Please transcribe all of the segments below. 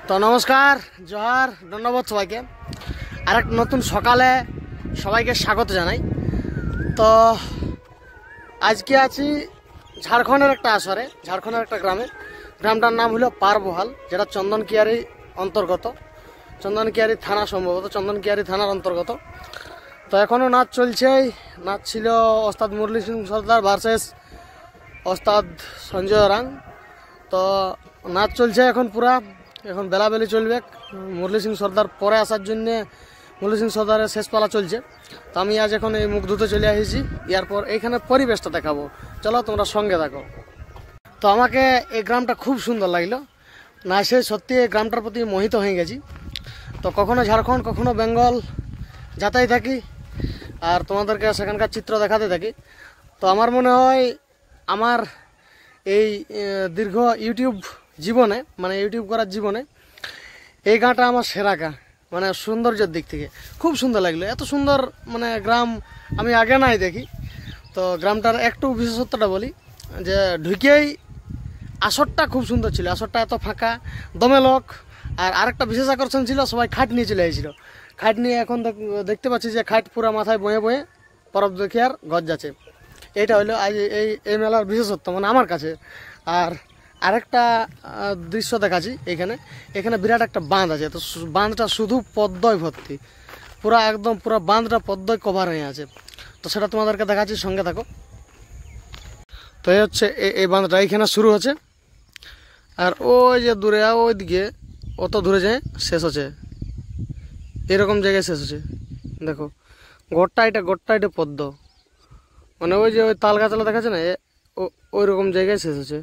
তো নমস্কার, জোহার, ধন্যবাদ সবাইকে। আরেক নতুন সকালে সবাইকে স্বাগত জানাই। তো আজকে আছি ঝাড়খণ্ডের একটা আসরে, ঝাড়খণ্ডের একটা গ্রামটার নাম হলো পারবহাল, যেটা চন্দনকিয়ারি অন্তর্গত, চন্দনকিয়ারি থানা, সম্ভবত চন্দনকিয়ারি থানার অন্তর্গত। তো এখনও নাচ চলছেই। নাচ ছিল ওস্তাদ মুরলী সিং সর্দার ভার্সেস ওস্তাদ সঞ্জয় রাং। তো নাচ চলছে এখন পুরা, এখন বেলাবেলি চলবে। মুরলী সিং সর্দার পরে আসার জন্য মুরলী সিং সর্দারের শেষ পালা চলছে। তো আমি আজ এখন এই মুখ ধুতে চলে এসেছি। এরপর এইখানে পরিবেশটা দেখাবো, চলো তোমরা সঙ্গে থাকো। তো আমাকে এই গ্রামটা খুব সুন্দর লাগলো, না সে সত্যি এই গ্রামটার প্রতি মোহিত হয়ে গেছি। তো কখনো ঝাড়খণ্ড কখনো বেঙ্গল যাতাই থাকি আর তোমাদেরকে সেখানকার চিত্র দেখাতে থাকি। তো আমার মনে হয় আমার এই দীর্ঘ ইউটিউব জীবনে, মানে ইউটিউব করার জীবনে এই গাঁটা আমার সেরা গাঁ, মানে সৌন্দর্যের দিক থেকে খুব সুন্দর লাগলো। এত সুন্দর মানে গ্রাম আমি আগে নাই দেখি। তো গ্রামটার একটু বিশেষত্বটা বলি, যে ঢুকেই আসরটা খুব সুন্দর ছিল। আসরটা এত ফাঁকা, দমে লোক। আর আরেকটা বিশেষ আকর্ষণ ছিল, সবাই খাট নিয়ে চলে এসেছিল। খাট নিয়ে এখন দেখতে পাচ্ছি যে খাট পুরা মাথায় বয়ে বয়ে পরব দেখে আর গজ যাচ্ছে। এইটা হলো আজ এই মেলার বিশেষত্ব মানে আমার কাছে। আর আরেকটা দৃশ্য দেখাচ্ছি, এখানে বিরাট একটা বাঁধ আছে। তো বাঁধটা শুধু পদ্ময় ভর্তি, পুরা একদম পুরা বাঁধটা পদ্ময় কভার হয়ে আছে। তো সেটা তোমাদেরকে দেখাচ্ছি, সঙ্গে থাকো। তো এই হচ্ছে এই বাঁধটা এইখানে শুরু হচ্ছে, আর ওই যে দূরে ওইদিকে অত দূরে যায় শেষ হচ্ছে, এরকম জায়গায় শেষ হচ্ছে। দেখো গোটটা এটা পদ্ম, মানে ওই যে ওই তাল গাছলা দেখাচ্ছে না, ওই রকম জায়গায় শেষ হচ্ছে।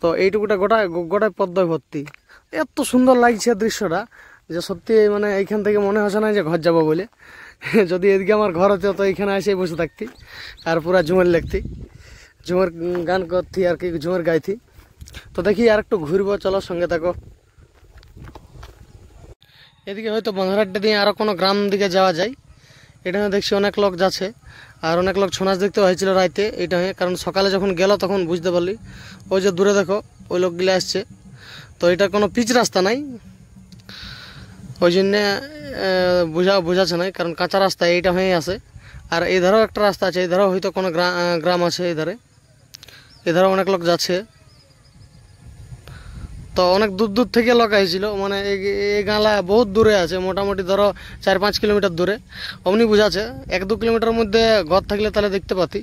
তো এইটুকুটা গোটায় পদ্ময় ভর্তি। এত সুন্দর লাগছে দৃশ্যটা যে সত্যি মানে এইখান থেকে মনে হচ্ছে না যে ঘর যাবো বলে। যদি এদিকে আমার ঘর হতো তো এইখানে এসে বসে থাকতি আর পুরা ঝুমের লেখতি, ঝুমের গান করতি আর কি, ঝুমের গাইতি। তো দেখি আর একটু ঘুরবো, চলো সঙ্গে থাকো। এদিকে হয়তো বন্ধুরাড্ডা দিয়ে আরও কোনো গ্রাম দিকে যাওয়া যায়। এটা দেখছি অনেক লোক যাচ্ছে, আর অনেক লোক ছৌ নাচ দেখতে হয়েছিল রাইতে। এটা হয়ে কারণ সকালে যখন গেল তখন বুঝতে পারলি, ওই যে দূরে দেখো ওই লোকগুলো আসছে। তো এটা কোনো পিচ রাস্তা নাই, ওই জন্যে বোঝাচ্ছে নাই, কারণ কাঁচা রাস্তা এইটা হয়ে আসে। আর এই ধারেও একটা রাস্তা আছে, এই ধারেও হয়তো কোনো গ্রাম আছে এই ধারেও অনেক লোক যাচ্ছে। তো অনেক দূর দূর থেকে লোক আসছিল, মানে এই গাঁলা বহুত দূরে আছে, মোটামুটি ধরো 4-5 কিলোমিটার দূরে। অমনি বুঝাচ্ছে 1-2 কিলোমিটার মধ্যে ঘর থাকলে তাহলে দেখতে পাতি,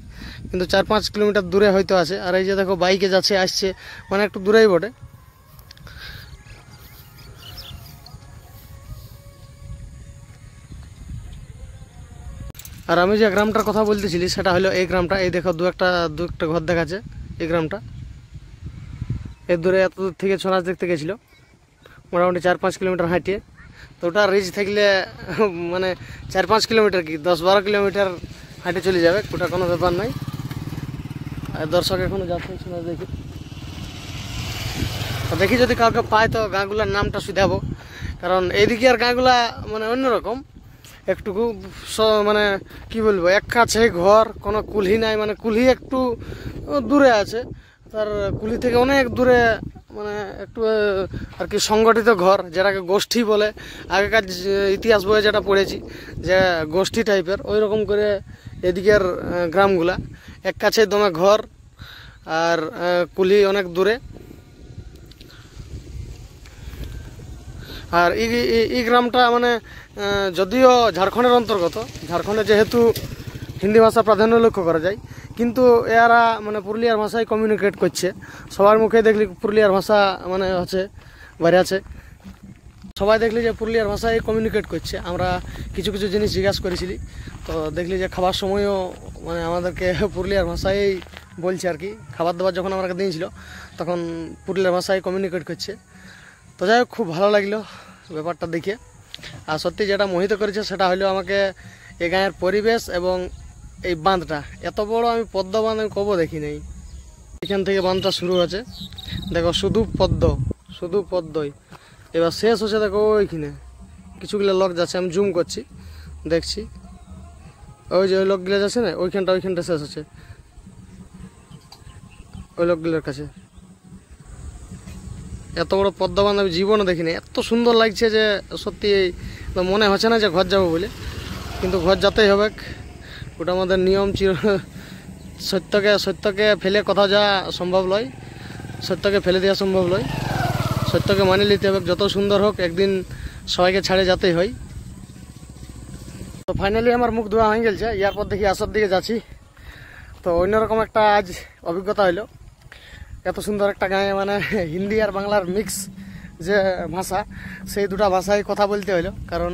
কিন্তু 4-5 কিলোমিটার দূরে হয়তো আছে। আর এই যে দেখো বাইকে যাচ্ছে আসছে, মানে একটু দূরেই বটে। আর আমি যে গ্রামটার কথা বলতেছিলি সেটা হলো এই গ্রামটা। এই দেখো দু একটা ঘর দেখাচ্ছে এই গ্রামটা। এর দূরে এত দূর থেকে ছৌ নাচ দেখতে গেছিলো, মোটামুটি 4-5 কিলোমিটার হাঁটিয়ে। তো ওটা রিচ থাকলে মানে 4-5 কিলোমিটার কি 10-12 কিলোমিটার হাঁটে চলে যাবে, ওটা কোনো ব্যাপার নাই। আর দর্শক এখনও যাচ্ছে ছৌ নাচ দেখি। দেখি যদি কাউকে পায় তো গাঁগুলার নামটা শুধাবো, কারণ এইদিকে আর গাঁগুলা মানে অন্যরকম একটুকু, মানে কি বলবো, এক কাছে ঘর, কোনো কুলহি নাই, মানে কুলহি একটু দূরে আছে, তার কুলি থেকে অনেক দূরে, মানে একটু আর কি সংগঠিত ঘর, যেটাকে গোষ্ঠী বলে। আগেকার ইতিহাস বইয়ে যেটা পড়েছি যে গোষ্ঠী টাইপের, ওই রকম করে এদিকের গ্রামগুলা। এক কাছে দমে ঘর আর কুলি অনেক দূরে। আর এই গ্রামটা মানে যদিও ঝাড়খণ্ডের অন্তর্গত, ঝাড়খণ্ডে যেহেতু হিন্দি ভাষা প্রাধান্য লক্ষ্য করা যায়, কিন্তু এরা মানে পুরুলিয়ার ভাষায় কমিউনিকেট করছে। সবার মুখে দেখলি পুরুলিয়ার ভাষা মানে হচ্ছে বাইরে আছে, সবাই দেখলি যে পুরুলিয়ার ভাষায় কমিউনিকেট করছে। আমরা কিছু কিছু জিনিস জিজ্ঞাসা করেছিলি, তো দেখলি যে খাবার সময়ও মানে আমাদেরকে পুরুলিয়ার ভাষায় বলছে আর কি। খাবার দাবার যখন আমাকে দিয়েছিল তখন পুরুলিয়ার ভাষায় কমিউনিকেট করছে। তো যাই হোক, খুব ভালো লাগলো ব্যাপারটা দেখে। আর সত্যি যেটা মোহিত করেছে সেটা হলো আমাকে এই গাঁয়ের পরিবেশ এবং এই বাঁধটা। এত বড় আমি পদ্ম বাঁধ আমি কবো দেখি নাই। এখান থেকে বাঁধটা শুরু আছে, দেখো শুধু পদ্মই। এবার শেষ হচ্ছে দেখো ওইখানে কিছুগুলো লোক যাচ্ছে, আমি জুম করছি দেখছি, ওই যে ওই লোকগুলো যাচ্ছে না, ওইখানটা শেষ হচ্ছে ওই লোকগুলোর কাছে। এত বড় পদ্মবান আমি জীবনে দেখিনি। এত সুন্দর লাগছে যে সত্যি মনে হচ্ছে না যে ঘর যাবো বলে, কিন্তু ঘর যেতেই হবে। ওটা আমাদের নিয়ম। সত্যকে ফেলে কোথাও যাওয়া সম্ভব নয়, সত্যকে ফেলে দেওয়া সম্ভব নয়। সত্যকে মানে নিতে হবে, যত সুন্দর হোক একদিন সবাইকে ছাড়ে যেতেই হয়। তো ফাইনালি আমার মুখ ধোয়া হয়ে গেছে, এরপর দেখি আসার দিকে যাচ্ছি। তো অন্যরকম একটা আজ অভিজ্ঞতা হইলো। এত সুন্দর একটা গায়ে মানে হিন্দি আর বাংলার মিক্স যে ভাষা, সেই দুটা ভাষায় কথা বলতে হইলো। কারণ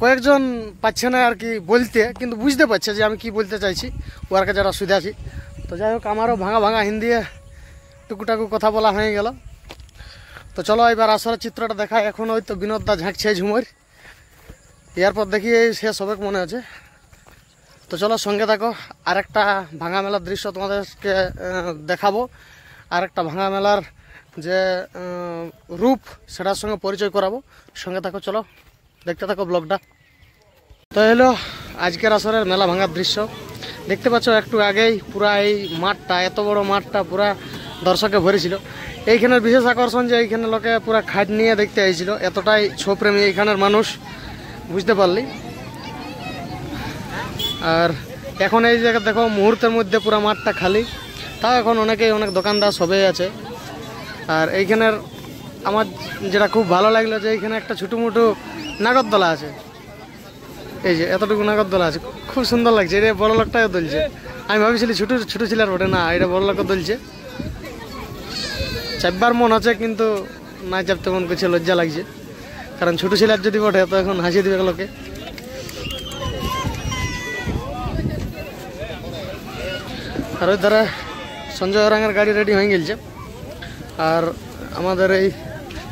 কয়েকজন পাচ্ছে না আর কি বলতে, কিন্তু বুঝতে পারছে যে আমি কি বলতে চাইছি, ওর কাছে যারা সুবিধা আছি। তো যাই হোক, আমারও ভাঙা ভাঙা হিন্দি টুকুটাকু কথা বলা হয়ে গেল। তো চলো এবার আসলে চিত্রটা দেখা। এখন হয়তো বিনোদদা ঝাঁকছে ঝুমুর, এরপর দেখি শেষ হবে মনে আছে। তো চলো সঙ্গে থাকো, আরেকটা ভাঙা মেলার দৃশ্য তোমাদেরকে দেখাবো। আরেকটা ভাঙা মেলার যে রূপ সেটার সঙ্গে পরিচয় করাবো। সঙ্গে থাকো, চলো দেখতে থাকো ব্লগটা। তো এলো আজকের আসরের মেলা ভাঙার দৃশ্য। দেখতে পাচ্ছ একটু আগেই পুরা এই মাঠটা, এত বড় মাঠটা পুরা দর্শকে ভরেছিল। এইখানের বিশেষ আকর্ষণ যে এইখানে লোকে পুরা খাট নিয়ে দেখতে এসেছিল, এতটাই ছৌপ্রেমী এইখানের মানুষ, বুঝতে পারলি। আর এখন এই জায়গা দেখো মুহূর্তের মধ্যে পুরো মাঠটা খালি, তাও এখন অনেক দোকানদার সবাই আছে। আর এইখানের আমার যেটা খুব ভালো লাগলো যে এইখানে একটা ছোটোমোটো নাগরদোলা আছে। এই যে এতটুকু নাগরদোলা আছে, খুব সুন্দর লাগছে। এটা বড় লোকটাও দুলছে। আমি ভাবছিলি ছোটো ছিলার বটে, না এটা বড় লোকও দুলছে। চাপবার মন আছে কিন্তু না চাপতে মন করছে, লজ্জা লাগছে। কারণ ছোটো ছিলার যদি বটে তো এখন হাসিয়ে দিবে লোকে। আর ওই ধারে সঞ্জয় ওরাঙের গাড়ি রেডি হয়ে গেছে। আর আমাদের এই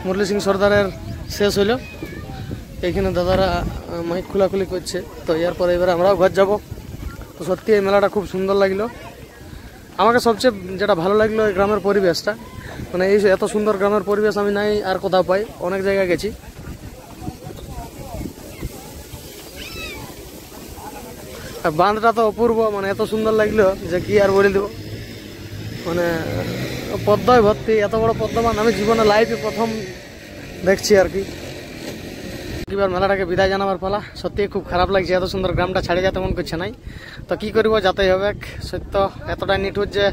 মুরলী সিং সর্দারের শেষ হইল। এইখানে দাদারা মাইক খোলাখুলি করছে। তো এরপর এবারে আমরাও ঘর যাব। তো সত্যি এই মেলাটা খুব সুন্দর লাগলো। আমাকে সবচেয়ে যেটা ভালো লাগলো এই গ্রামের পরিবেশটা, মানে এই এত সুন্দর গ্রামের পরিবেশ আমি নাই আর কোথাও পাই। অনেক জায়গায় গেছি, আর বাঁধটা তো অপূর্ব, মানে এত সুন্দর লাগলো যে কি আর বলে দেবো। মানে পদ্মায় ভর্তি, এত বড় পদ্মবান আমি জীবনে লাইফে প্রথম দেখছি আর কি। এবার মেলাটাকে বিদায় জানাবার পালা। সত্যি খুব খারাপ লাগছে, এত সুন্দর গ্রামটা ছাড়ে যেতে মন করছে নাই। তো কি করবো, যেতেই হবে। সত্য এতটাই নিঠুর যে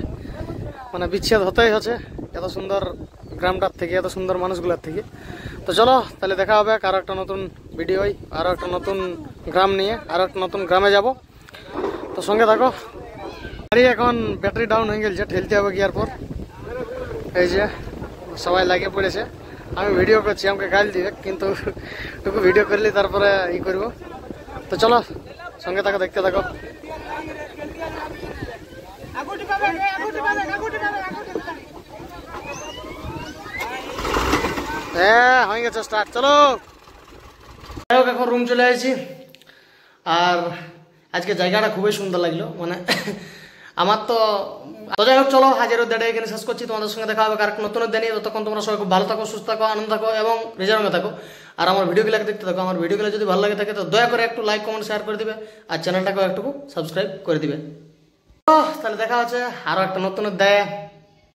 মানে বিচ্ছেদ হতেই হচ্ছে এত সুন্দর গ্রামটার থেকে, এত সুন্দর মানুষগুলোর থেকে। তো চলো তাহলে দেখা হবে আরও একটা নতুন ভিডিওই, আরও একটা নতুন গ্রাম নিয়ে, আরও একটা নতুন গ্রামে যাব। তো সঙ্গে থাকো। গাড়ি এখন ব্যাটারি ডাউন হয়ে গেছে, ঠেলতে হবে গিয়ার পর। এই যে সবাই লাগিয়ে পড়েছে, আমি ভিডিও করছি, আমাকে গাল দিবে, কিন্তু টুকু ভিডিও করলে তারপরে ই করবো। তো চলো সঙ্গে থাকো, দেখতে থাকো। হ্যাঁ হয়ে গেছে স্টার্ট, চলো। যাই হোক এখন রুম চলে আসছি। আর আজকে জায়গাটা খুবই সুন্দর লাগলো, মানে আমার তো। যাই হোক চলো, হাজার অধ্যায়টা এখানে শেষ করছি। তোমাদের সঙ্গে দেখা হবে কারেক্ট নতুন অধ্যায় নিয়ে। ততক্ষণ তোমরা সবাই খুব ভালো থাকো, সুস্থ থাকো, আনন্দ থাকো এবং নিজের রঙে থাকো। আর আমার ভিডিওগুলো দেখতে থাকো। আমার ভিডিওগুলো যদি ভালো লাগে থাকে তো দয়া করে একটু লাইক, কমেন্ট, শেয়ার করে দিবে। আর চ্যানেলটাকেও একটু সাবস্ক্রাইব করে দিবে। তাহলে দেখা হচ্ছে আরও একটা নতুন অধ্যায়।